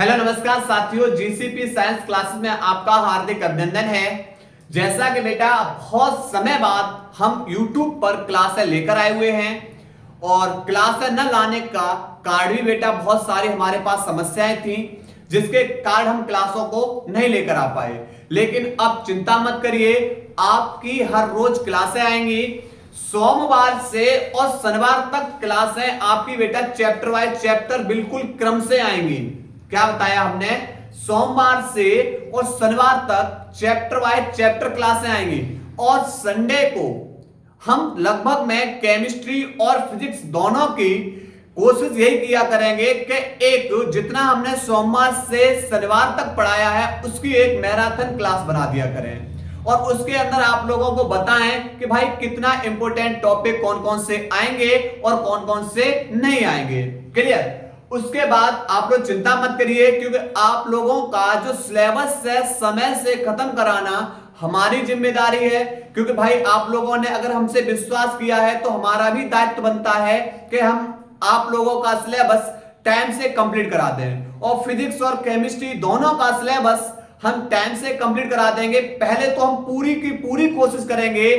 Hello नमस्कार साथियों, GCP science classes में आपका हार्दिक अभिनंदन है। जैसा कि बेटा बहुत समय बाद हम YouTube पर क्लासें लेकर आए हुए हैं और क्लासें न लाने का कारण भी बेटा बहुत सारी हमारे पास समस्याएं थी, जिसके कारण हम क्लासों को नहीं लेकर आ पाए। लेकिन अब चिंता मत करिए, आपकी हर रोज क्लासें आएंगी। सोमवार से और शनिवार तक क्लासें आपकी बेटा चैप्टर वाइज चैप्टर बिल्कुल क्रम से आएंगी। क्या बताया हमने? सोमवार से और शनिवार तक चैप्टर वाइज चैप्टर क्लासें आएंगी और संडे को हम लगभग में केमिस्ट्री और फिजिक्स दोनों की कोशिश यही किया करेंगे कि एक जितना हमने सोमवार से शनिवार तक पढ़ाया है उसकी एक मैराथन क्लास बना दिया करें और उसके अंदर आप लोगों को बताएं कि भाई कितना इंपॉर्टेंट टॉपिक कौन कौन से आएंगे और कौन कौन से नहीं आएंगे। क्लियर? उसके बाद आप लोग चिंता मत करिए, क्योंकि आप लोगों का जो सिलेबस है समय से खत्म कराना हमारी जिम्मेदारी है। क्योंकि भाई आप लोगों ने अगर हमसे विश्वास किया है तो हमारा भी दायित्व बनता है कि हम आप लोगों का सिलेबस टाइम से कंप्लीट करा दें और फिजिक्स और केमिस्ट्री दोनों का सिलेबस हम टाइम से कंप्लीट करा देंगे। पहले तो हम पूरी की पूरी कोशिश करेंगे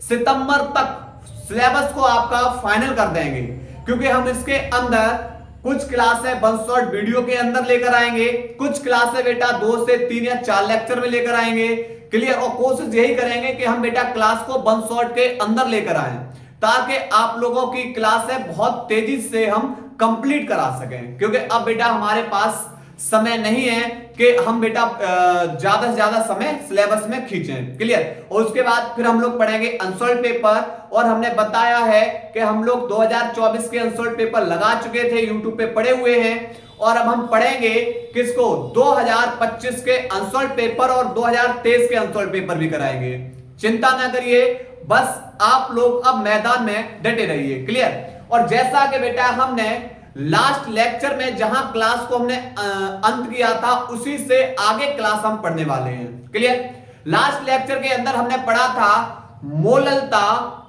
सितंबर तक सिलेबस को आपका फाइनल कर देंगे, क्योंकि हम इसके अंदर कुछ क्लासें वन शॉट वीडियो के अंदर लेकर आएंगे, कुछ क्लासें बेटा 2 से 3 या 4 लेक्चर में लेकर आएंगे। क्लियर? और कोशिश यही करेंगे कि हम बेटा क्लास को वन शॉट के अंदर लेकर आए ताकि आप लोगों की क्लासें बहुत तेजी से हम कंप्लीट करा सकें। क्योंकि अब बेटा हमारे पास समय नहीं है कि हम बेटा ज्यादा से ज्यादा समय सिलेबस में खींचें। क्लियर? और उसके बाद फिर हम लोग पढ़ेंगे अनसॉल्व पेपर और हमने बताया है कि हम लोग 2024 के अनसॉल्व पेपर लगा चुके थे, यूट्यूब पे पढ़े हुए हैं और अब हम पढ़ेंगे किसको? 2025 के अनसॉल्व पेपर और 2023 के अनसॉल्व पेपर भी कराएंगे। चिंता ना करिए, बस आप लोग अब मैदान में डटे रहिए। क्लियर? और जैसा कि बेटा हमने लास्ट लेक्चर में जहां क्लास को हमने अंत किया था उसी से आगे क्लास हम पढ़ने वाले हैं। क्लियर? लास्ट लेक्चर के अंदर हमने पढ़ा था मोललता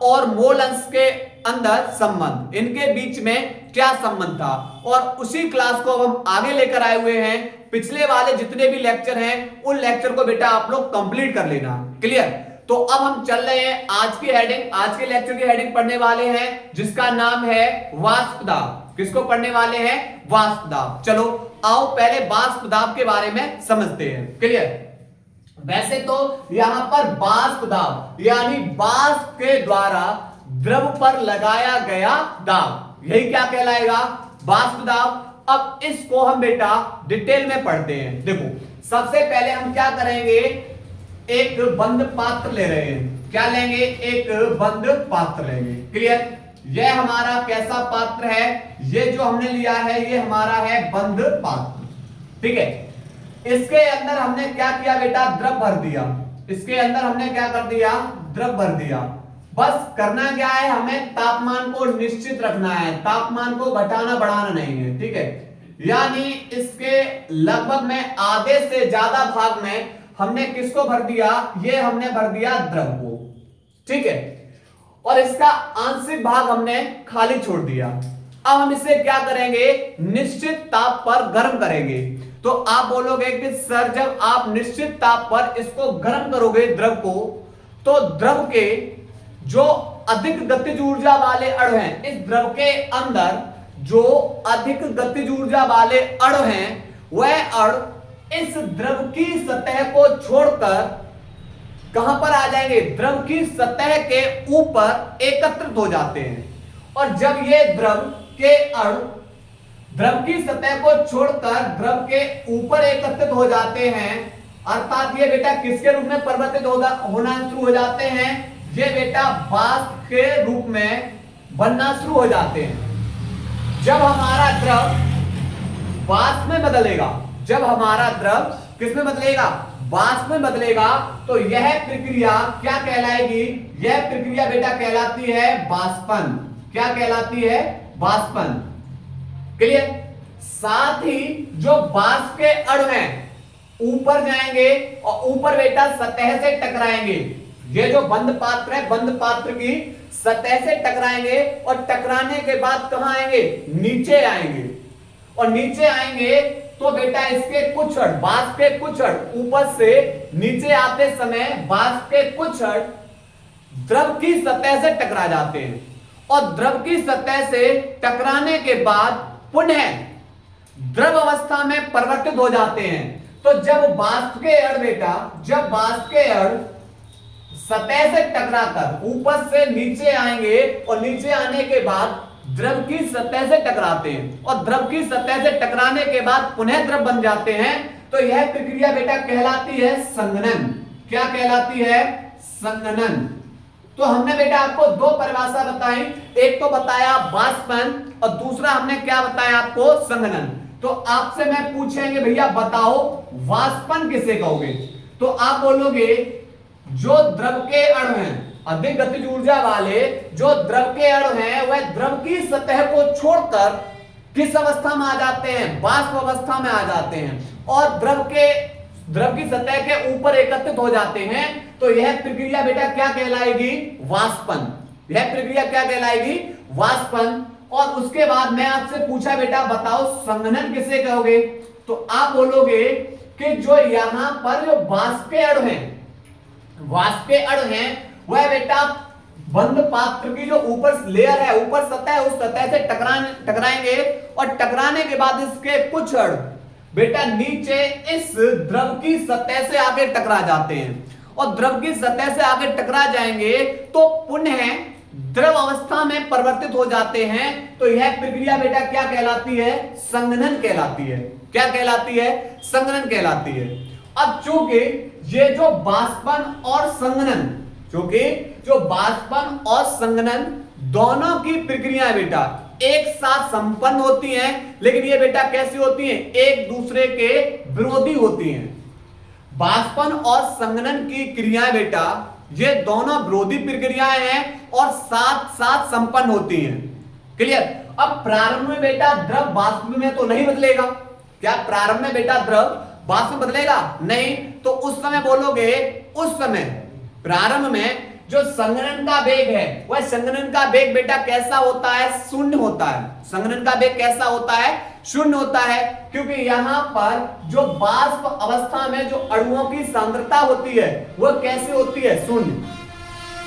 और मोल अंश के अंदर संबंध, इनके बीच में क्या संबंध था, और उसी क्लास को अब हम आगे लेकर आए हुए हैं। पिछले वाले जितने भी लेक्चर हैं उन लेक्चर को बेटा आप लोग कंप्लीट कर लेना। क्लियर? तो अब हम चल रहे हैं आज की हेडिंग, आज के लेक्चर की हेडिंग पढ़ने वाले हैं जिसका नाम है वाष्प दाब। किसको पढ़ने वाले हैं? वाष्प दाब। चलो आओ पहले वाष्प दाब के बारे में समझते हैं। क्लियर? वैसे तो यहां पर वाष्प दाब यानी वाष्प के द्वारा द्रव पर लगाया गया दाब, यही क्या कहलाएगा? वाष्प दाब। अब इसको हम बेटा डिटेल में पढ़ते हैं। देखो सबसे पहले हम क्या करेंगे, एक बंद पात्र ले रहे हैं। क्या लेंगे? एक बंद पात्र लेंगे। क्लियर? यह हमारा कैसा पात्र है? ये जो हमने लिया है ये हमारा है बंद पात्र। ठीक है? इसके अंदर हमने क्या किया बेटा? द्रव भर दिया। इसके अंदर हमने क्या कर दिया? द्रव भर दिया। बस करना क्या है, हमें तापमान को निश्चित रखना है, तापमान को घटाना बढ़ाना नहीं है। ठीक है? यानी इसके लगभग में आधे से ज्यादा भाग में हमने किसको भर दिया? ये हमने भर दिया द्रव को। ठीक है? और इसका आंशिक भाग हमने खाली छोड़ दिया। अब हम इसे क्या करेंगे? निश्चित ताप पर गर्म करेंगे। तो आप बोलोगे कि सर जब आप निश्चित ताप पर इसको गर्म करोगे द्रव को, तो द्रव के जो अधिक गतिज ऊर्जा वाले अणु हैं, इस द्रव के अंदर जो अधिक गतिज ऊर्जा वाले अणु हैं वह अणु इस द्रव की सतह को छोड़कर कहां पर आ जाएंगे? द्रव की सतह के ऊपर एकत्रित हो जाते हैं। और जब ये द्रव के अणु द्रव की सतह को छोड़कर द्रव के ऊपर एकत्रित हो जाते हैं, अर्थात ये बेटा किसके रूप में परिवर्तित होना शुरू हो जाते हैं? ये बेटा वाष्प के रूप में बनना शुरू हो जाते हैं। जब हमारा द्रव वाष्प में बदलेगा, जब हमारा द्रव किस में बदलेगा? वाष्प में बदलेगा, तो यह प्रक्रिया क्या कहलाएगी? यह प्रक्रिया बेटा कहलाती है वाष्पन। क्या कहलाती है? वाष्पन। क्लियर? साथ ही जो वाष्प के अणु हैं ऊपर जाएंगे और ऊपर बेटा सतह से टकराएंगे। ये जो बंद पात्र है, बंद पात्र की सतह से टकराएंगे और टकराने के बाद कहां आएंगे? नीचे आएंगे। और नीचे आएंगे तो बेटा इसके कुछ छड़, बाष्प के कुछ छड़ ऊपर से नीचे आते समय बाष्प के कुछ छड़ द्रव की सतह से टकरा जाते हैं और द्रव की सतह से टकराने के बाद पुनः द्रव अवस्था में परिवर्तित हो जाते हैं। तो जब बाष्प के अण बेटा, जब बाष्प के अण सतह से टकराकर ऊपर से नीचे आएंगे और नीचे आने के बाद द्रव की सतह से टकराते हैं और द्रव की सतह से टकराने के बाद पुनः द्रव बन जाते हैं, तो यह प्रक्रिया बेटा कहलाती है संघनन। क्या कहलाती है? संघनन। तो हमने बेटा आपको दो परिभाषा बताई, एक तो बताया बाष्पन और दूसरा हमने क्या बताया आपको? संघनन। तो आपसे मैं पूछेंगे भैया बताओ वाष्पन किसे कहोगे? तो आप बोलोगे जो द्रव के अणु हैं, अधिक गतिज ऊर्जा वाले जो द्रव के अणु हैं, वह द्रव की सतह को छोड़कर किस अवस्था में आ जाते हैं? वाष्प अवस्था में आ जाते हैं और द्रव की सतह के ऊपर एकत्रित हो जाते हैं। तो यह प्रक्रिया बेटा क्या कहलाएगी? वाष्पन। यह प्रक्रिया क्या कहलाएगी? वाष्पन। और उसके बाद मैं आपसे पूछा बेटा बताओ संघनन किसे कहोगे? तो आप बोलोगे कि जो यहां पर जो वाष्प के अणु हैं, वाष्प के अणु हैं, वह बेटा बंद पात्र की जो ऊपर लेयर है, ऊपर सतह है, उस सतह से टकराएंगे और टकराने के बाद इसके कुछ अणु बेटा नीचे इस द्रव की सतह से आगे टकरा जाते हैं और द्रव की सतह से आगे टकरा जाएंगे तो पुनः द्रव अवस्था में परिवर्तित हो जाते हैं। तो यह प्रक्रिया बेटा क्या कहलाती है? संघनन कहलाती है। क्या कहलाती है? संघनन कहलाती है। अब चूंकि ये जो बाष्पन और संघनन, क्योंकि जो बाष्पन और संघनन दोनों की प्रक्रियाएं बेटा एक साथ संपन्न होती हैं, लेकिन ये बेटा कैसी होती हैं? एक दूसरे के विरोधी होती हैं। बाष्पन और संघनन की क्रियाएं बेटा ये दोनों विरोधी प्रक्रियाएं हैं और साथ साथ संपन्न होती हैं। क्लियर? अब प्रारंभ में बेटा द्रव बाष्प में तो नहीं बदलेगा। क्या प्रारंभ में बेटा द्रव बाष्प में बदलेगा? नहीं। तो उस समय बोलोगे, उस समय प्रारंभ में जो संघनन का वेग है, वह संघनन का वेग बेटा कैसा होता है? शून्य होता है। संघनन का वेग कैसा होता है? शून्य होता है, क्योंकि यहां पर जो वाष्प अवस्था में जो अणुओं की सांद्रता होती है वह कैसे होती है? शून्य।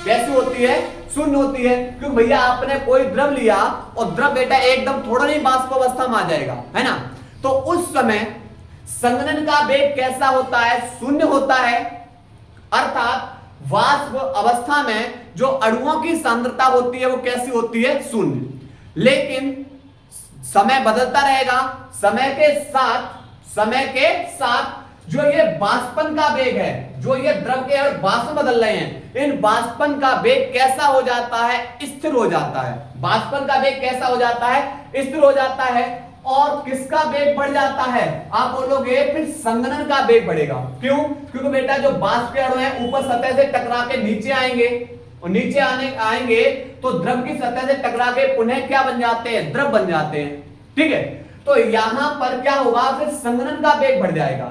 कैसी होती है? शून्य होती है। क्योंकि भैया आपने कोई द्रव लिया और द्रव बेटा एकदम थोड़ा नहीं वाष्प अवस्था में आ जाएगा, है ना? तो उस समय संघनन का वेग कैसा होता है? शून्य होता है। अर्थात वाष्प अवस्था में जो अणुओं की सांद्रता होती है वो कैसी होती है? शून्य। लेकिन समय बदलता रहेगा, समय के साथ जो ये वाष्पन का वेग है, जो ये द्रव के अणु वाष्प बदल रहे हैं, इन वाष्पन का वेग कैसा हो जाता है? स्थिर हो जाता है। वाष्पन का वेग कैसा हो जाता है? स्थिर हो जाता है। और किसका वेग बढ़ जाता है? आप बोलोगे फिर संघनन का वेग बढ़ेगा। क्यों? क्योंकि बेटा जो वाष्प के अणु हैं ऊपर सतह से टकरा के नीचे आएंगे और नीचे आएंगे तो द्रव की सतह से टकरा के पुनः क्या बन जाते हैं? द्रव बन जाते हैं। ठीक है? तो यहां पर क्या होगा? फिर संघनन का वेग बढ़ जाएगा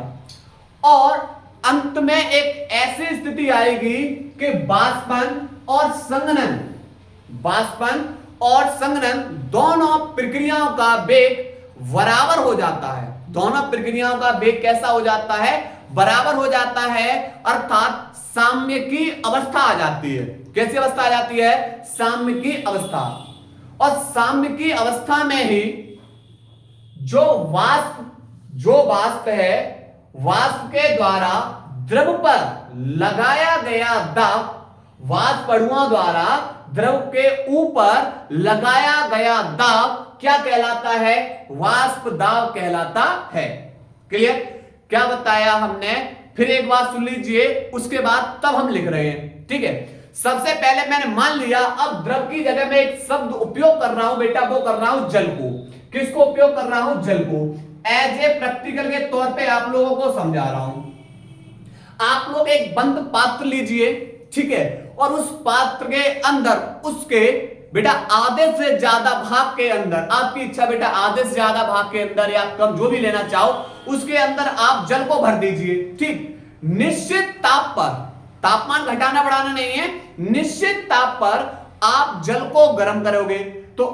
और अंत में एक ऐसी स्थिति आएगी कि वाष्पन और संघनन दोनों प्रक्रियाओं का वेग बराबर हो जाता है। दोनों प्रक्रियाओं का वेग कैसा हो जाता है? बराबर हो जाता है। अर्थात साम्य की अवस्था आ जाती है। कैसी अवस्था आ जाती है? साम्य की अवस्था। और साम्य की अवस्था में ही जो वाष्प है, वाष्प के द्वारा द्रव पर लगाया गया दाब, वाष्प अणुओं द्वारा द्रव के ऊपर लगाया गया दाब क्या कहलाता है? वाष्प दाब कहलाता है। क्लियर? क्या बताया हमने? फिर एक बात सुन लीजिए, उसके बाद तब हम लिख रहे हैं। ठीक है? सबसे पहले मैंने मान लिया, अब द्रव की जगह में एक शब्द उपयोग कर रहा हूं बेटा, वो कर रहा हूं जल को। किसको उपयोग कर रहा हूं? जल को। एज ए प्रैक्टिकल के तौर पे आप लोगों को समझा रहा हूं। आप लोग एक बंद पात्र लीजिए, ठीक है, और उस पात्र के अंदर उसके बेटा आधे से ज्यादा भाग के अंदर, आपकी इच्छा बेटा आधे से ज्यादा भाग के अंदर या कम जो भी लेना चाहो, उसके अंदर आप जल को भर दीजिए। ठीक, निश्चित ताप पर, तापमान घटाना बढ़ाना नहीं है, निश्चित ताप पर आप जल को गर्म करोगे। तो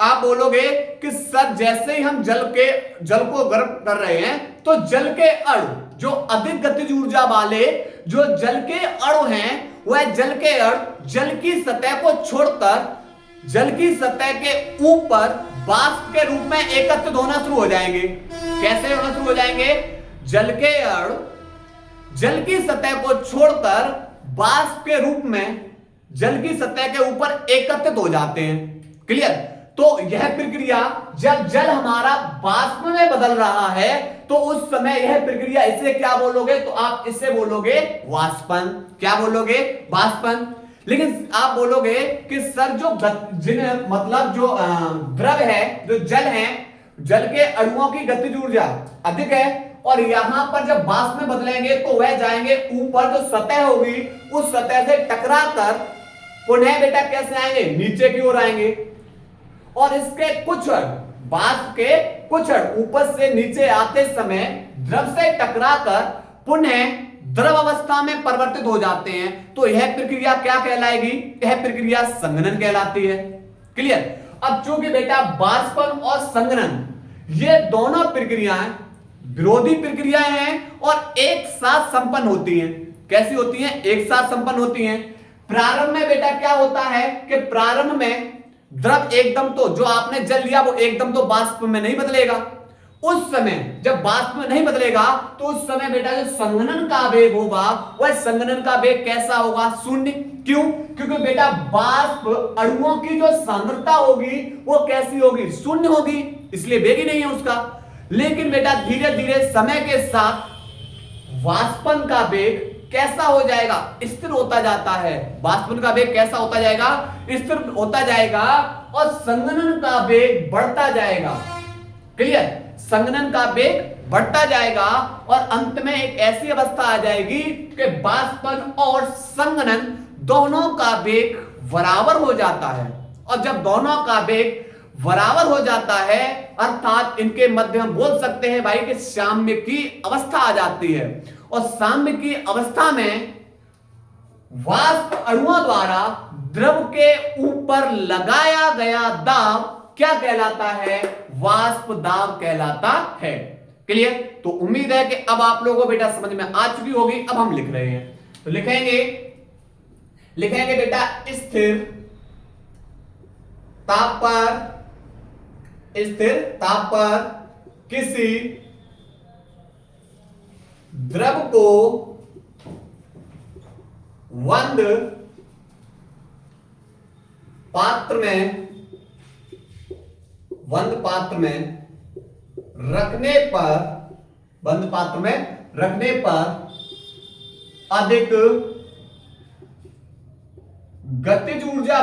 आप बोलोगे कि सर जैसे ही हम जल को गर्म कर रहे हैं तो जल के अणु, जो अधिक गतिज ऊर्जा वाले जो जल के अणु हैं, वह जल के अणु जल की सतह को छोड़कर जल की सतह के ऊपर वाष्प के रूप में एकत्रित होना शुरू हो जाएंगे। कैसे होना शुरू हो जाएंगे? जल के अणु जल की सतह को छोड़कर वाष्प के रूप में जल की सतह के ऊपर एकत्रित हो जाते हैं। क्लियर? तो यह प्रक्रिया जब जल हमारा वाष्प में बदल रहा है तो उस समय यह प्रक्रिया, इसे क्या बोलोगे? तो आप इसे बोलोगे वाष्पन। क्या बोलोगे? वाष्पन। लेकिन आप बोलोगे कि सर जो मतलब जो द्रव है, जो जल है, जल के अणुओं की गतिज ऊर्जा अधिक है और यहां पर जब वाष्प में बदलेंगे तो वह जाएंगे ऊपर, जो सतह होगी उस सतह से टकराकर पुनः बेटा कैसे आएंगे? नीचे की ओर आएंगे। और इसके कुछ वाष्प के कुछ ऊपर से नीचे आते समय द्रव से टकराकर पुनः द्रव अवस्था में परिवर्तित हो जाते हैं। तो यह प्रक्रिया क्या कहलाएगी? यह प्रक्रिया संघनन कहलाती है। क्लियर? अब चूंकि बेटा वाष्पन और संघनन ये दोनों प्रक्रियाएं विरोधी प्रक्रियाएं हैं और एक साथ संपन्न होती हैं। कैसी होती हैं? एक साथ संपन्न होती हैं। प्रारंभ में बेटा क्या होता है कि प्रारंभ में द्रव एकदम तो जो आपने जल लिया वो एकदम तो वाष्प में नहीं बदलेगा। उस समय जब वाष्प में नहीं बदलेगा तो उस समय बेटा जो संघनन का वेग होगा वह संघनन का वेग कैसा होगा? शून्य। क्यों? क्योंकि बेटा वाष्प अणुओं की जो सांद्रता होगी वो कैसी होगी? शून्य होगी, इसलिए वेग ही नहीं है उसका। लेकिन बेटा धीरे धीरे समय के साथ वाष्पन का वेग कैसा हो जाएगा? स्थिर होता जाता है। वाष्पन का वेग कैसा होता जाएगा? स्थिर होता जाएगा और संघनन का वेग बढ़ता जाएगा। क्लियर? संघनन का वेग बढ़ता जाएगा और अंत में एक ऐसी अवस्था आ जाएगी कि वाष्पन और संघनन दोनों का वेग बराबर हो जाता है। और जब दोनों का वेग बराबर हो जाता है अर्थात इनके मध्य हम बोल सकते हैं भाई कि साम्य की अवस्था आ जाती है। और साम्य की अवस्था में वाष्प अणुओं द्वारा द्रव के ऊपर लगाया गया दाब क्या कहलाता है? वाष्प दाब कहलाता है। क्लियर? तो उम्मीद है कि अब आप लोगों को बेटा समझ में आ चुकी होगी। अब हम लिख रहे हैं तो लिखेंगे बेटा स्थिर ताप पर किसी द्रव को बंद पात्र में रखने पर अधिक गतिज ऊर्जा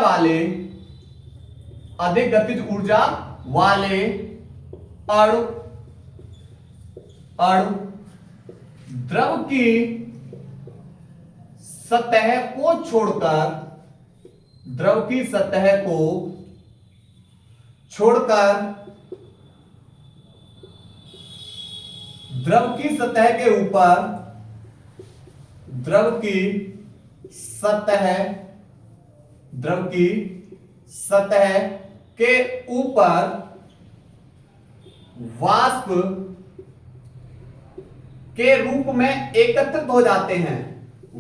वाले अणु द्रव की सतह को छोड़कर द्रव की सतह के ऊपर द्रव की सतह के ऊपर वाष्प के रूप में एकत्रित हो जाते हैं।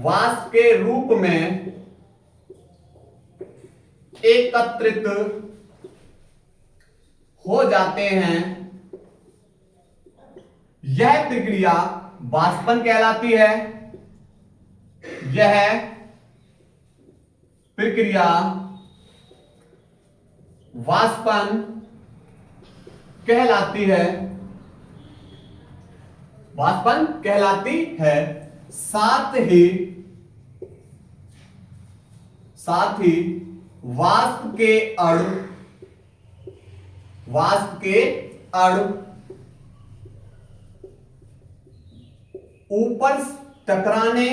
वाष्प के रूप में एकत्रित हो जाते हैं। यह प्रक्रिया वाष्पन कहलाती है। यह प्रक्रिया वाष्पन कहलाती है। साथ ही वाष्प के अणु ऊपर टकराने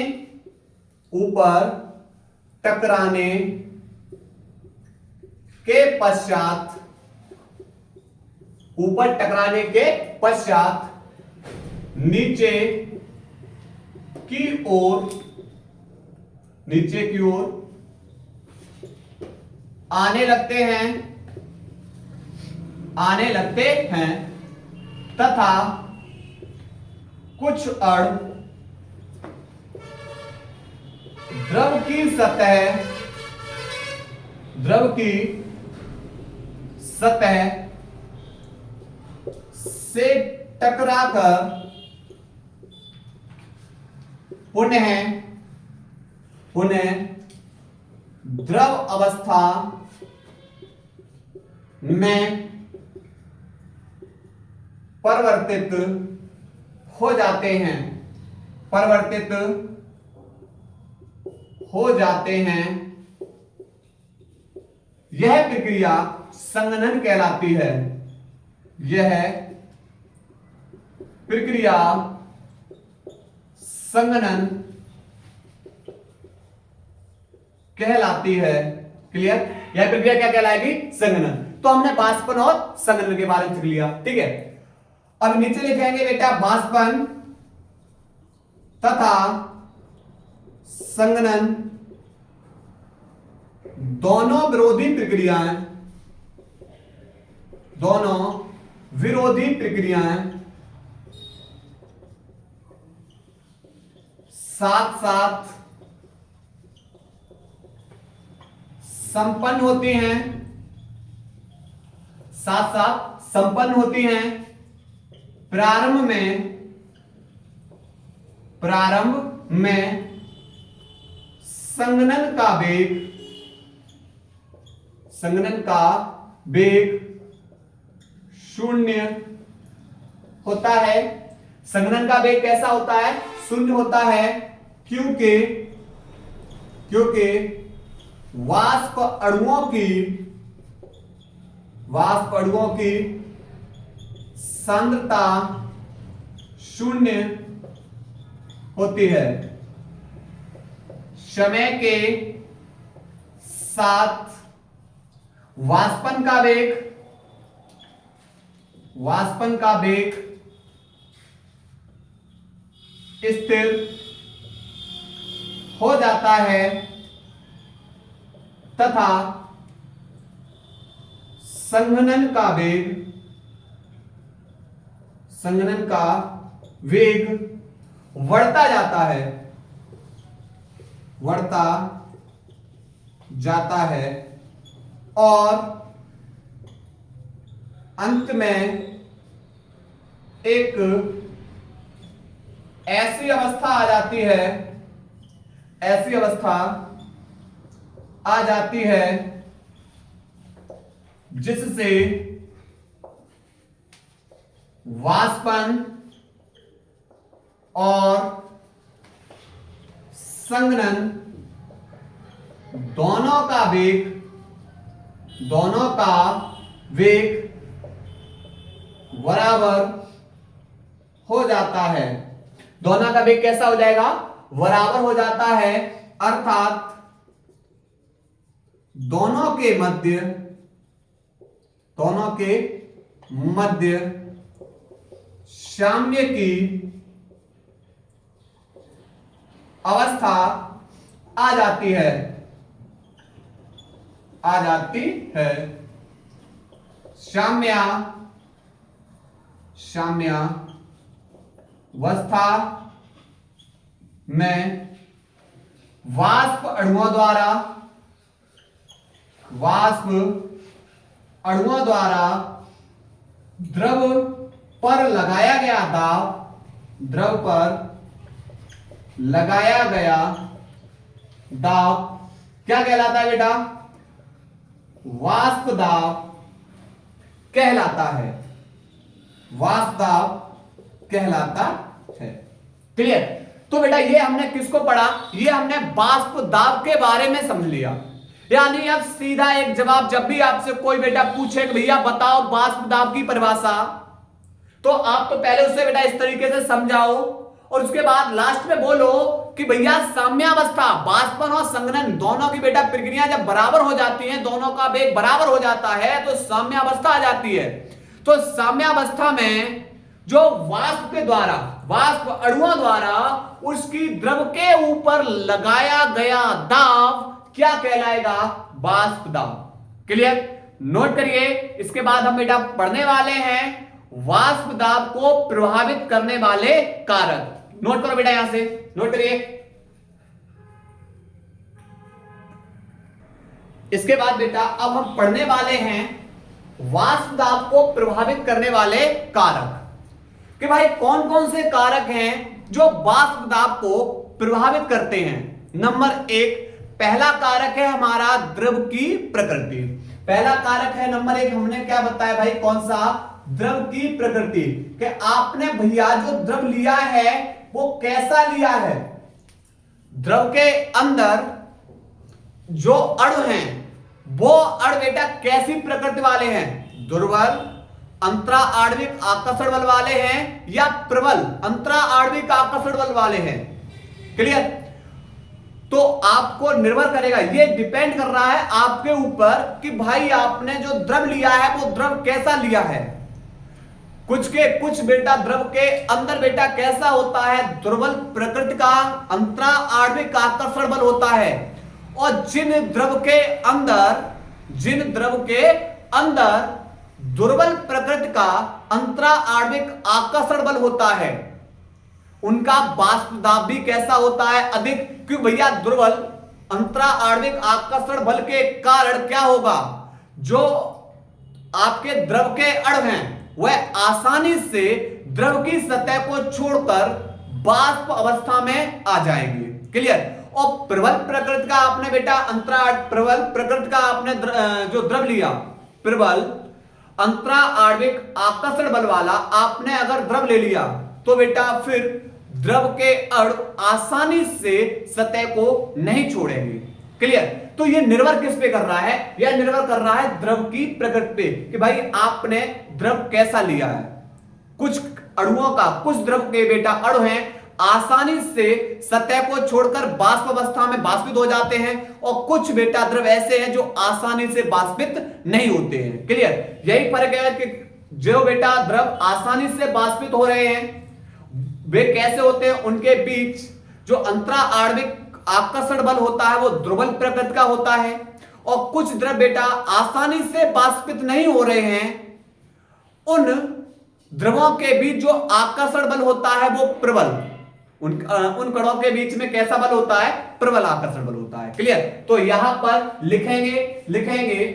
के पश्चात नीचे की ओर आने लगते आने लगते हैं तथा कुछ अणु द्रव की सतह से टकराकर पुनः द्रव अवस्था में परिवर्तित हो जाते हैं। यह प्रक्रिया संघनन कहलाती है। यह प्रक्रिया संघनन कहलाती है। क्लियर? यह प्रक्रिया क्या कहलाएगी? संघनन। तो हमने वाष्पन और संघनन के बारे में सीख लिया। ठीक है, अब नीचे लिखेंगे बेटा वाष्पन तथा संघनन दोनों विरोधी प्रक्रियाएं साथ साथ संपन्न होती हैं। प्रारंभ में संघनन का वेग शून्य होता है। संघनन का वेग कैसा होता है? शून्य होता है, क्योंकि वाष्प अणुओं की सांद्रता शून्य होती है। समय के साथ वाष्पन का वेग स्थिर हो जाता है तथा संघनन का वेग बढ़ता जाता है और अंत में एक ऐसी अवस्था आ जाती है जिससे वाष्पन और संघनन दोनों का वेग बराबर हो जाता है। दोनों का वेग कैसा हो जाएगा? बराबर हो जाता है, अर्थात दोनों के मध्य साम्य की अवस्था आ जाती है। साम्यावस्था में वाष्प अणुओं द्वारा द्रव पर लगाया गया दाब क्या कहलाता है बेटा? वाष्प दाब कहलाता है। क्लियर? तो बेटा ये हमने किसको पढ़ा? ये हमने वाष्प दाब के बारे में समझ लिया। यानी अब सीधा एक जवाब, जब भी आपसे कोई बेटा पूछे कि भैया बताओ वाष्प दाब की परिभाषा, तो आप तो पहले उससे बेटा इस तरीके से समझाओ और उसके बाद लास्ट में बोलो कि भैया साम्यावस्था, वाष्पन और संघनन दोनों की बेटा प्रक्रिया जब बराबर हो जाती हैं, दोनों का वेग बराबर हो जाता है, तो साम्यावस्था आ जाती है। तो साम्यावस्था में जो वाष्प अणुओं द्वारा उसकी द्रव के ऊपर लगाया गया दाब क्या कहलाएगा? वाष्प दाब। क्लियर? नोट करिए। इसके बाद हम बेटा पढ़ने वाले हैं वाष्प दाब को प्रभावित करने वाले कारक। नोट करो बेटा, यहां से नोट करिए। इसके बाद बेटा अब हम पढ़ने वाले हैं वाष्प दाब को प्रभावित करने वाले कारक, कि भाई कौन कौन से कारक हैं जो वाष्प दाब को प्रभावित करते हैं। नंबर एक, पहला कारक है हमारा द्रव की प्रकृति। पहला कारक है नंबर एक, हमने क्या बताया भाई, कौन सा, द्रव की प्रकृति, कि आपने भैया जो द्रव लिया है वो कैसा लिया है। द्रव के अंदर जो अणु हैं वो अणु बेटा कैसी प्रकृति वाले हैं, दुर्बल अंतरा आणविक आकर्षण बल वाले हैं या प्रबल अंतरा आणविक आकर्षण बल वाले हैं। क्लियर। तो आपको निर्भर करेगा, ये डिपेंड कर रहा है आपके ऊपर कि भाई आपने जो द्रव लिया है वो द्रव कैसा लिया है। कुछ बेटा द्रव के अंदर बेटा कैसा होता है, दुर्बल प्रकृति का अंतरा आणविक आकर्षण बल होता है। और जिन द्रव के अंदर दुर्बल प्रकृति का अंतरा आणविक आकर्षण बल होता है, उनका वाष्प दाब भी कैसा होता है, अधिक। क्यों भैया, दुर्बल अंतरा आणविक आकर्षण बल के कारण क्या होगा, जो आपके द्रव के अणु हैं वह आसानी से द्रव की सतह को छोड़कर वाष्प अवस्था में आ जाएंगे। क्लियर। और प्रबल प्रकृति का आपने बेटा प्रबल प्रकृति का आपने जो द्रव लिया, प्रबल अंतरा आणविक आकर्षण बल वाला आपने अगर द्रव ले लिया तो बेटा फिर द्रव के अणु आसानी से सतह को नहीं छोड़ेंगे। क्लियर। तो ये निर्भर किस पे कर रहा है, यह निर्भर कर रहा है द्रव की प्रकृति पे, कि भाई आपने द्रव कैसा लिया है। कुछ अणुओं का, कुछ द्रव के बेटा अणु हैं आसानी से सतह को छोड़कर वाष्प अवस्था में वाष्पित हो जाते हैं, और कुछ बेटा द्रव ऐसे हैं जो आसानी से वाष्पित नहीं होते हैं। क्लियर। यही फर्क है कि जो बेटा द्रव आसानी से वाष्पित हो रहे हैं वे कैसे होते हैं, उनके बीच जो अंतरा आणविक आकर्षण बल होता है वो दुर्बल प्रकृति का होता है। और कुछ द्रव बेटा आसानी से वाष्पित नहीं हो रहे हैं, उन द्रवों के बीच जो आकर्षण बल होता है वो प्रबल, उन कणों के बीच में कैसा बल होता है, प्रबल आकर्षण बल होता है। क्लियर। तो यहां पर लिखेंगे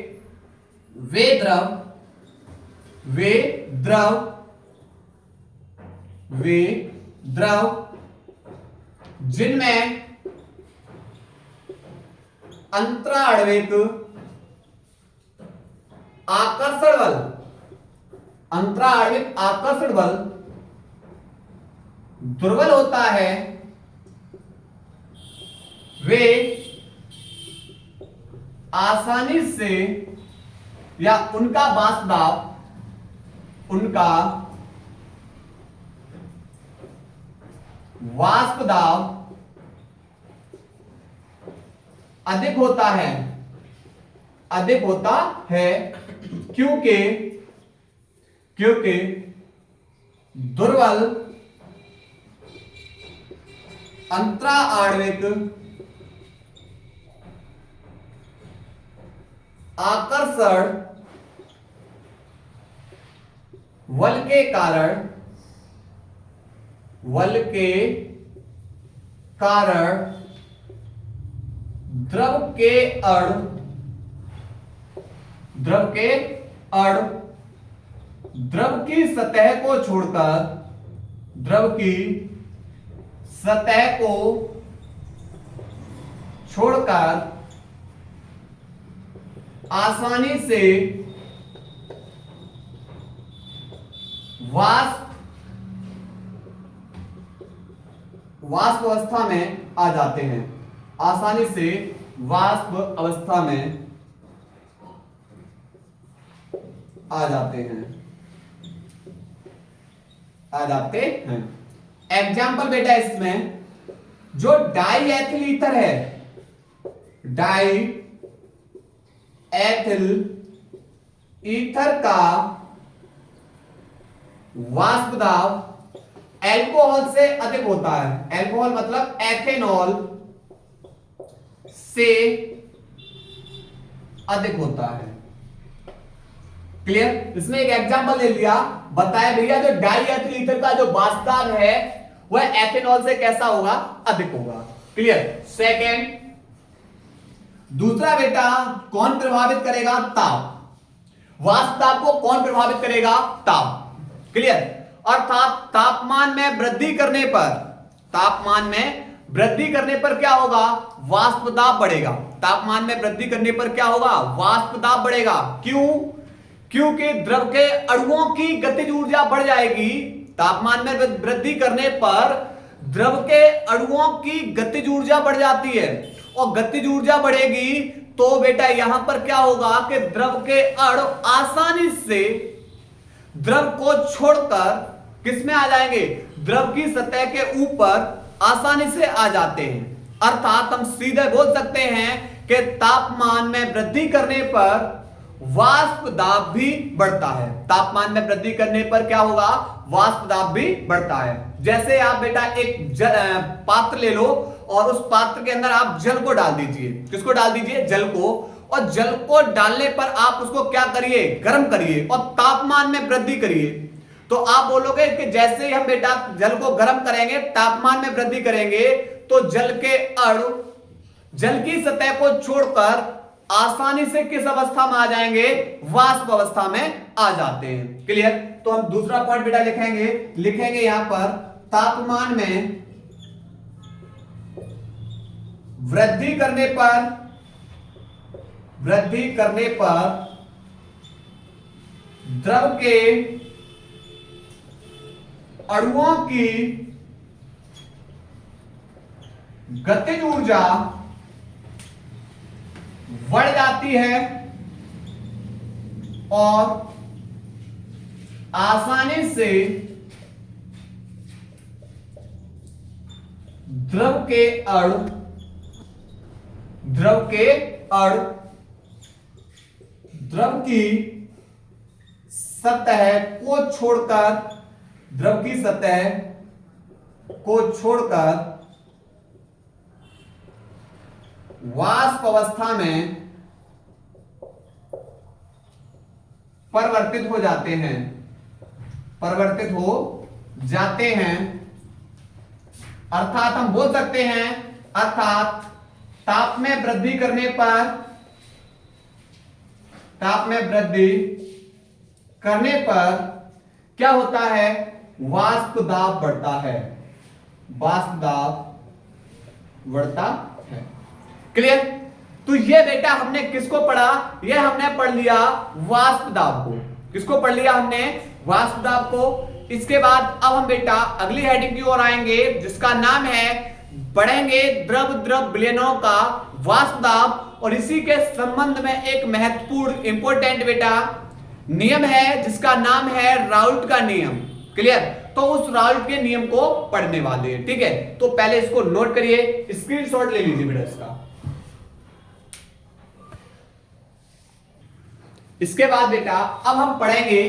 वे द्रव जिनमें अंतरा आणविक आकर्षण बल दुर्बल होता है, वे आसानी से या उनका वाष्प दाब अधिक होता है क्योंकि दुर्बल अंतरा आणविक आकर्षण बल के कारण द्रव की सतह को छोड़कर आसानी से वाष्प अवस्था में आ जाते हैं, आसानी से वाष्प अवस्था में आ जाते हैं। एग्जाम्पल बेटा इसमें जो डाई एथिल ईथर है, डाई एथिल ईथर का वाष्प दाब अल्कोहल से अधिक होता है। अल्कोहल मतलब एथेनॉल से अधिक होता है। क्लियर। इसमें एक एग्जांपल ले लिया, बताया भैया जो डाई एथिल ईथर का जो वाष्पदाब है वह एथेनॉल से कैसा होगा, अधिक होगा। क्लियर। सेकेंड, दूसरा बेटा कौन प्रभावित करेगा, ताप। वाष्पदाब को कौन प्रभावित करेगा, ताप। क्लियर। अर्थात तापमान में वृद्धि करने पर, तापमान में वृद्धि करने पर क्या होगा, वाष्पदाब बढ़ेगा। तापमान में वृद्धि करने पर क्या होगा, वाष्पदाब बढ़ेगा। क्यों, क्योंकि द्रव के अणुओं की गतिज ऊर्जा बढ़ जाएगी। तापमान में वृद्धि करने पर द्रव के अणुओं की गतिज ऊर्जा बढ़ जाती है, और गतिज ऊर्जा बढ़ेगी तो बेटा यहां पर क्या होगा कि द्रव के अणु आसानी से द्रव को छोड़कर किस में आ जाएंगे, द्रव की सतह के ऊपर आसानी से आ जाते हैं। अर्थात हम सीधे बोल सकते हैं कि तापमान में वृद्धि करने पर वाष्प दाब भी बढ़ता है। तापमान में वृद्धि करने पर क्या होगा, वाष्प दाब भी बढ़ता है। जैसे आप बेटा एक पात्र ले लो और उस पात्र के अंदर आप जल को डाल दीजिए। किसको डाल दीजिए, जल को। और जल को डालने पर आप उसको क्या करिए, गर्म करिए और तापमान में वृद्धि करिए। तो आप बोलोगे कि जैसे ही हम बेटा जल को गर्म करेंगे, तापमान में वृद्धि करेंगे, तो जल के अणु जल की सतह को छोड़कर आसानी से किस अवस्था में आ जाएंगे, वाष्प अवस्था में आ जाते हैं। क्लियर। तो हम दूसरा पॉइंट बेटा लिखेंगे यहां पर, तापमान में वृद्धि करने पर द्रव के अणुओं की गतिज ऊर्जा बढ़ जाती है और आसानी से द्रव की सतह को छोड़कर वाष्प अवस्था में परिवर्तित हो जाते हैं। अर्थात हम बोल सकते हैं, अर्थात ताप में वृद्धि करने पर क्या होता है, वाष्प दाब बढ़ता है। क्लियर। तो ये बेटा हमने किसको पढ़ा, ये हमने पढ़ लिया वाष्प दाब को। किसको पढ़ लिया हमने, वाष्प दाब को। इसके बाद अब हम बेटा अगली हेडिंग की ओर आएंगे, जिसका नाम है पढ़ेंगे द्रव विलयनों का वाष्प दाब। और इसी के संबंध में एक महत्वपूर्ण इंपॉर्टेंट बेटा नियम है, जिसका नाम है राउल्ट का नियम। क्लियर। तो उस राउल्ट के नियम को पढ़ने वाले हैं। ठीक है, तो पहले इसको नोट करिए, स्क्रीनशॉट ले लीजिए बेटा इसका। इसके बाद बेटा अब हम पढ़ेंगे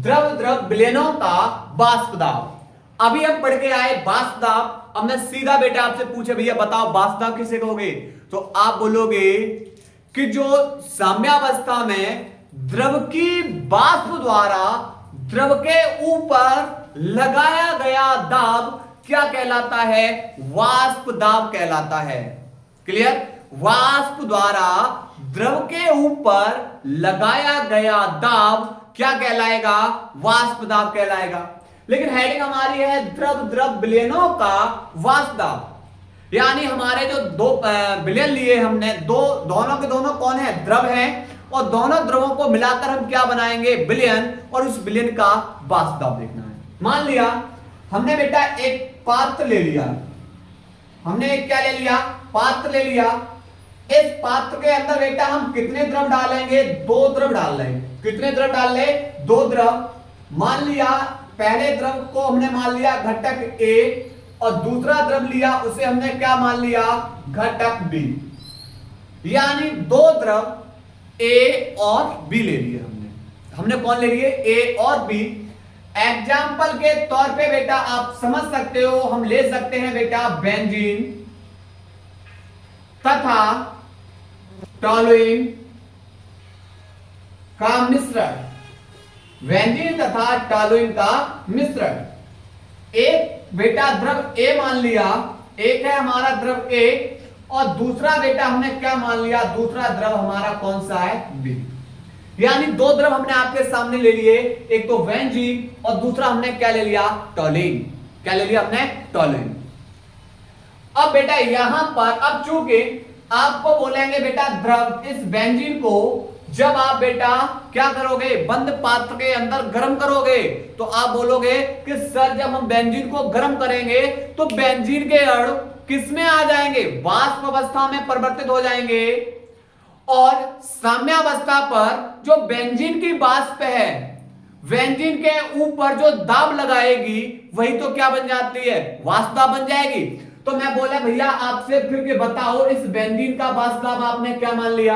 द्रव विलयनों का वाष्प दाब। अभी हम पढ़ के आए वाष्प दाब। अब मैं सीधा बेटा आपसे पूछे, भैया बताओ वाष्प दाब किसे कहोगे, तो आप बोलोगे कि जो साम्यावस्था में द्रव की वाष्प द्वारा द्रव के ऊपर लगाया गया दाब क्या कहलाता है, वाष्प दाब कहलाता है। क्लियर। वाष्प द्वारा द्रव के ऊपर लगाया गया दाब क्या कहलाएगा, वाष्प दाब कहलाएगा। लेकिन हेडिंग हमारी है द्रव विलयनों का वाष्प दाब। यानी हमारे जो दो विलयन लिए हमने, दोनों के दोनों कौन है, द्रव है, और दोनों द्रवों को मिलाकर हम क्या बनाएंगे, विलयन, और उस विलयन का वाष्प दाब देखना है। मान लिया हमने बेटा एक पात्र ले लिया, हमने एक क्या ले लिया, पात्र ले लिया। इस पात्र के अंदर बेटा हम कितने द्रव डालेंगे, 2 द्रव डाल रहे हैं। कितने द्रव डाल रहे, 2 द्रव। मान लिया पहले द्रव को हमने मान लिया घटक ए, और दूसरा द्रव लिया उसे हमने क्या मान लिया, घटक बी। यानी 2 द्रव ए और बी ले लिए हमने कौन ले लिए, ए और बी। एग्जाम्पल के तौर पे बेटा आप समझ सकते हो, हम ले सकते हैं बेटा बेंजीन तथा टॉलुइन का मिश्रण। बेंजीन तथा टॉलुइन का मिश्रण। एक बेटा द्रव ए मान लिया, एक है हमारा द्रव ए, और दूसरा बेटा हमने क्या मान लिया, दूसरा द्रव हमारा कौन सा है, बी। यानी दो द्रव हमने आपके सामने ले लिए, एक तो बेंजीन और दूसरा हमने क्या ले लिया, टॉलुइन। क्या ले लिया हमने, टॉलुइन। अब बेटा यहां पर अब चूंकि आपको बोलेंगे बेटा द्रव इस बेंजीन को जब आप बेटा क्या करोगे, बंद पात्र के अंदर गर्म करोगे, तो आप बोलोगे कि सर जब हम बेंजीन को गर्म करेंगे तो बेंजीन के अणु किसमें आ जाएंगे, वाष्प अवस्था में परिवर्तित हो जाएंगे, और साम्यावस्था पर जो बेंजीन की वाष्प है, बेंजीन के ऊपर जो दाब लगाएगी वही तो क्या बन जाती है, वाष्प दाब बन जाएगी। तो मैं बोला भैया आपसे फिर के बताओ इस बेंजीन का वाष्प दाब आपने क्या मान लिया,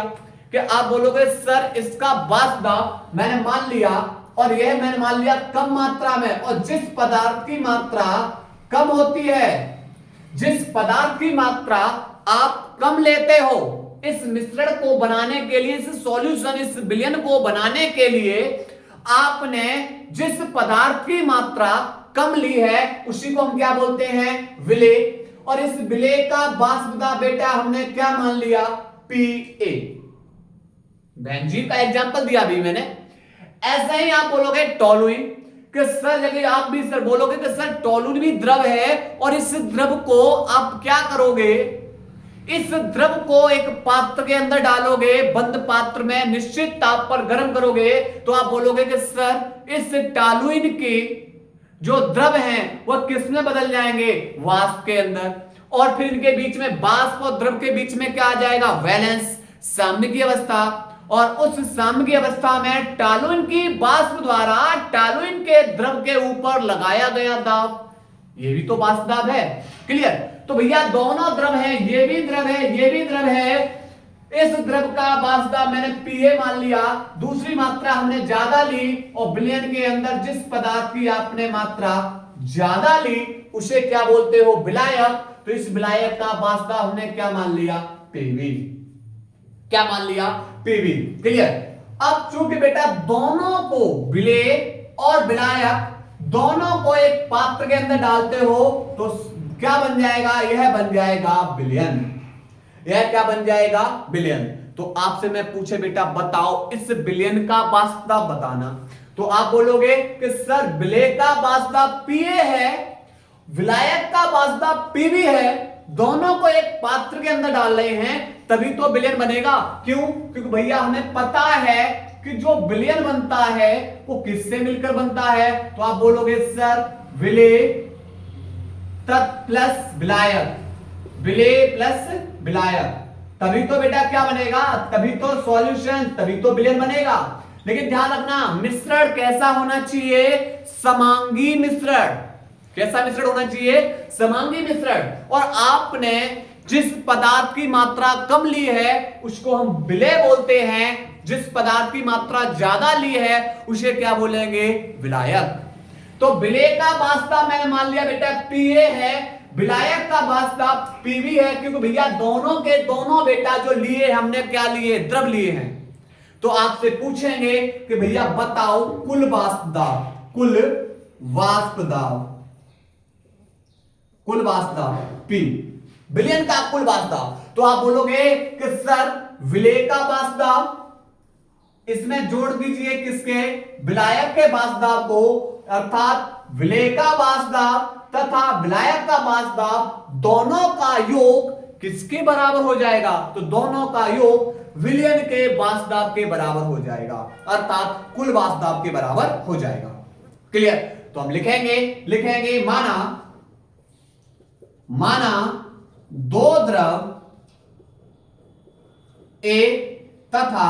कि आप बोलोगे सर इसका वाष्प दाब मैंने मान लिया, और यह मैंने मान लिया कम मात्रा में, और जिस पदार्थ की मात्रा कम होती है, जिस पदार्थ की मात्रा आप कम लेते हो इस मिश्रण को बनाने के लिए, इस सॉल्यूशन इस विलयन को बनाने के लिए आपने जिस पदार्थ की मात्रा कम ली है उसी को हम क्या बोलते हैं, विलेय। और इस विलेय का वाष्प दाब बेटा हमने क्या मान लिया, Pa। बेंजीन का एग्जांपल दिया अभी मैंने। ऐसा ही आप बोलोगे टॉलुइन, कि सर यदि आप भी सर बोलोगे कि सर टॉलुइन भी द्रव है, और इस द्रव को आप क्या करोगे, इस द्रव को एक पात्र के अंदर डालोगे, बंद पात्र में निश्चित ताप पर गर्म करोगे, तो आप बोलोगे कि सर इस टॉलुइन के जो द्रव हैं वह किसमें बदल जाएंगे, वाष्प के अंदर, और फिर इनके बीच में वाष्प और द्रव के बीच में क्या आ जाएगा, वैलेंस, साम्यिकी अवस्था। और उस साम्यिकी अवस्था में टॉलुइन की वाष्प द्वारा टॉलुइन के द्रव के ऊपर लगाया गया दाब, ये भी तो वाष्प दाब है। क्लियर। तो भैया दोनों द्रव हैं, ये भी द्रव है, ये भी द्रव है, इस द्रव का वाष्प दाब मैंने Pa मान लिया, दूसरी मात्रा हमने ज्यादा ली, और विलयन के अंदर जिस पदार्थ की आपने मात्रा ज्यादा ली उसे क्या बोलते हो, विलायक। तो इस विलायक का वाष्प दाब हमने क्या मान लिया, Pv। क्या मान लिया, Pv। क्लियर। अब चूंकि बेटा दोनों को, विलेय और विलायक दोनों को एक पात्र के अंदर डालते हो तो क्या बन जाएगा, यह बन जाएगा विलयन। यह क्या बन जाएगा, विलयन। तो आपसे मैं पूछे बेटा बताओ इस विलयन का वाष्प दाब बताना, तो आप बोलोगे कि सर विलेय का वाष्प दाब Pa है, विलायक का वाष्प दाब Pv है, दोनों को एक पात्र के अंदर डाल रहे हैं तभी तो विलयन बनेगा। क्यों, क्योंकि भैया हमें पता है कि जो विलयन बनता है वो किससे मिलकर बनता है, तो आप बोलोगे सर विलेय प्लस विलायक, विलेय प्लस विलायक, तभी तो बेटा क्या बनेगा, तभी तो सॉल्यूशन, तभी तो विलयन बनेगा। लेकिन ध्यान रखना मिश्रण कैसा होना चाहिए, समांगी मिश्रण। कैसा मिश्रण होना चाहिए, समांगी मिश्रण। और आपने जिस पदार्थ की मात्रा कम ली है उसको हम विलेय बोलते हैं, जिस पदार्थ की मात्रा ज्यादा ली है उसे क्या बोलेंगे, विलायक। तो विलेय का वाष्प दाब मैंने मान लिया बेटा Pa है, विलायक का वाष्प दाब Pv है, क्योंकि भैया दोनों के दोनों बेटा जो लिए हमने क्या लिए, द्रव लिए हैं। तो आपसे पूछेंगे कि भैया बताओ कुल वाष्प दाब, कुल वाष्प दाब, कुल वाष्प दाब P, विलयन का कुल वाष्प दाब। तो आप बोलोगे कि सर विलेय का वाष्प दाब, इसमें जोड़ दीजिए किसके, विलायक के वाष्प दाब को, अर्थात विलेय का वाष्प दाब तथा विलायक का वाष्प दाब दोनों का योग किसके बराबर हो जाएगा, तो दोनों का योग विलयन के वाष्प दाब के बराबर हो जाएगा, अर्थात कुल वाष्प दाब के बराबर हो जाएगा। क्लियर। तो हम लिखेंगे माना दो द्रव A तथा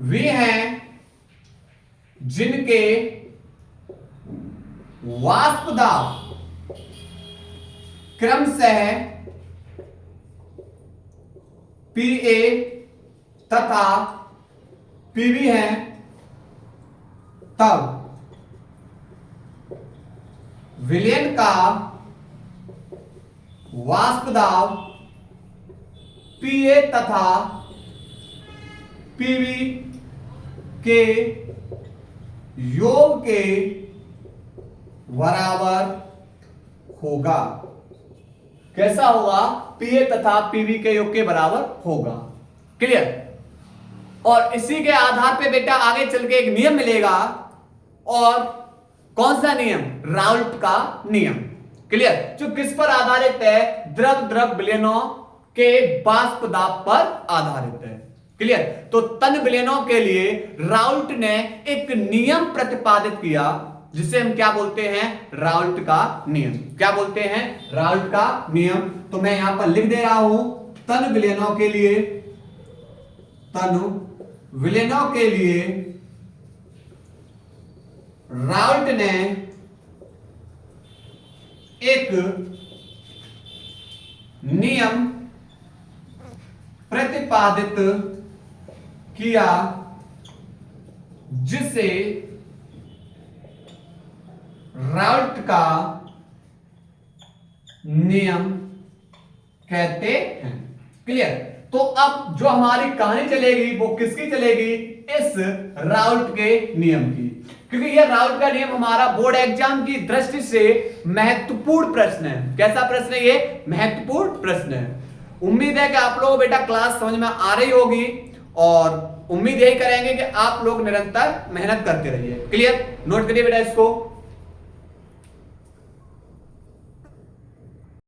V हैं जिनके वाष्प दाब क्रमशः Pa तथा Pv हैं, तब विलयन का वाष्प दाब Pa तथा Pv के योग के बराबर होगा। कैसा होगा? पीए तथा पीवी के योग के बराबर होगा। क्लियर? और इसी के आधार पे बेटा आगे चल के एक नियम मिलेगा, और कौन सा नियम? राउल्ट का नियम। क्लियर? जो किस पर आधारित है? द्रव द्रव विलयनों के वाष्प दाब पर आधारित है। क्लियर? तो तन विलयनों के लिए राउल्ट ने एक नियम प्रतिपादित किया, जिसे हम क्या बोलते हैं? राउल्ट का नियम। क्या बोलते हैं? राउल्ट का नियम। तो मैं यहां पर लिख दे रहा हूं, तन विलयनों के लिए, तन विलयनों के लिए राउल्ट ने एक नियम प्रतिपादित किया, जिसे राउल्ट का नियम कहते हैं। क्लियर? तो अब जो हमारी कहानी चलेगी वो किसकी चलेगी? इस राउल्ट के नियम की, क्योंकि यह राउल्ट का नियम हमारा बोर्ड एग्जाम की दृष्टि से महत्वपूर्ण प्रश्न है। कैसा प्रश्न है ये? महत्वपूर्ण प्रश्न है। उम्मीद है कि आप लोगों को बेटा क्लास समझ में आ रही होगी, और उम्मीद यही करेंगे कि आप लोग निरंतर मेहनत करते रहिए। क्लियर? नोट करिए बेटा इसको।